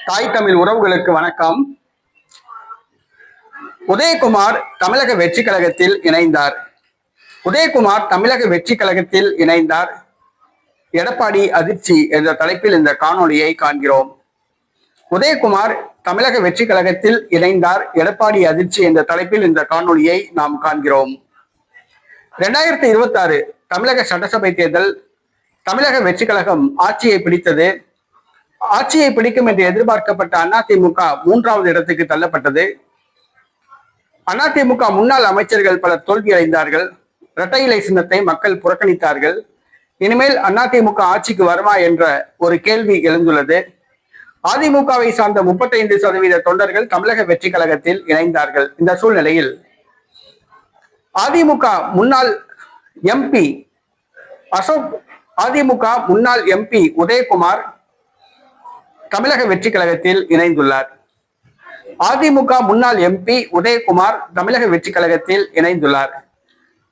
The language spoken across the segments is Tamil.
தாய் தமிழ் உறவுகளுக்கு வணக்கம். உதயகுமார் தமிழக வெற்றி கழகத்தில் இணைந்தார். உதயகுமார் தமிழக வெற்றி கழகத்தில் இணைந்தார். எடப்பாடி அதிர்ச்சி என்ற தலைப்பில் இந்த காணொளியை காண்கிறோம். உதயகுமார் தமிழக வெற்றி கழகத்தில் இணைந்தார். எடப்பாடி அதிர்ச்சி என்ற தலைப்பில் இந்த காணொளியை நாம் காண்கிறோம். 2026 தமிழக சட்டசபை தேர்தல் தமிழக வெற்றி கழகம் ஆட்சியை பிடித்தது. ஆட்சியை பிடிக்கும் என்று எதிர்பார்க்கப்பட்ட அதிமுக 3வது இடத்துக்கு தள்ளப்பட்டது. அதிமுக முன்னாள் அமைச்சர்கள் பலர் தோல்வியடைந்தார்கள். இரட்டை இலை சின்னத்தை மக்கள் புறக்கணித்தார்கள். இனிமேல் அதிமுக ஆட்சிக்கு வருமா என்ற ஒரு கேள்வி எழுந்துள்ளது. அதிமுகவை சார்ந்த 35% தொண்டர்கள் தமிழக வெற்றி கழகத்தில் இணைந்தார்கள். இந்த சூழ்நிலையில் அதிமுக முன்னாள் எம்பி அசோக், அதிமுக முன்னாள் எம்பி உதயகுமார் தமிழக வெற்றி கழகத்தில் இணைந்துள்ளார். அதிமுக முன்னாள் எம்பி உதயகுமார் தமிழக வெற்றி கழகத்தில் இணைந்துள்ளார்.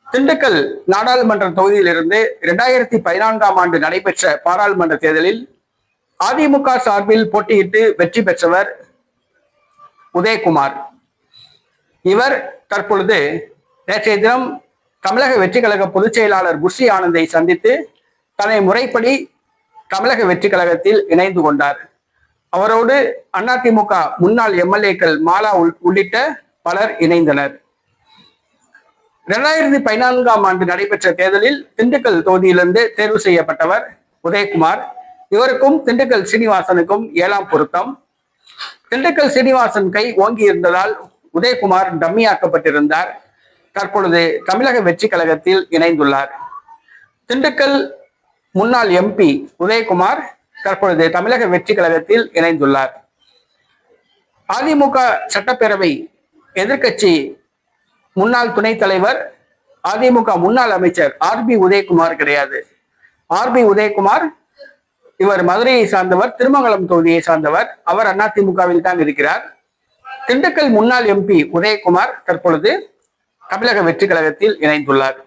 திண்டுக்கல் நாடாளுமன்ற தொகுதியிலிருந்து 2014ஆம் ஆண்டு நடைபெற்ற பாராளுமன்ற தேர்தலில் அதிமுக சார்பில் போட்டியிட்டு வெற்றி பெற்றவர் உதயகுமார். இவர் தற்பொழுது நேற்றைய தினம் தமிழக வெற்றி கழக பொதுச் செயலாளர் புஷி ஆனந்தை சந்தித்து தன்னை முறைப்படி தமிழக வெற்றி கழகத்தில் இணைந்து கொண்டார். அவரோடு அதிமுக முன்னாள் எம்எல்ஏக்கள் மாலா உள்ளிட்ட பலர் இணைந்தனர். 2014ஆம் ஆண்டு நடைபெற்ற தேர்தலில் திண்டுக்கல் தொகுதியிலிருந்து தேர்வு செய்யப்பட்டவர் உதயகுமார். இவருக்கும் திண்டுக்கல் சீனிவாசனுக்கும் 7ஆம் பொருத்தம். திண்டுக்கல் சீனிவாசன் கை ஓங்கி இருந்ததால் உதயகுமார் டம்மியாக்கப்பட்டிருந்தார். தற்பொழுது தமிழக வெற்றி கழகத்தில் இணைந்துள்ளார். திண்டுக்கல் முன்னாள் எம்பி உதயகுமார் தற்பொழுது தமிழக வெற்றி கழகத்தில் இணைந்துள்ளார். அதிமுக சட்டப்பேரவை எதிர்கட்சி முன்னாள் துணைத் தலைவர், அதிமுக முன்னாள் அமைச்சர் RB உதயகுமார் கிடையாது. RB உதயகுமார் இவர் மதுரையை சார்ந்தவர், திருமங்கலம் தொகுதியை சார்ந்தவர். அவர் அதிமுகவில் தான் இருக்கிறார். திண்டுக்கல் முன்னாள் எம்பி உதயகுமார் தற்பொழுது தமிழக வெற்றி கழகத்தில் இணைந்துள்ளார்.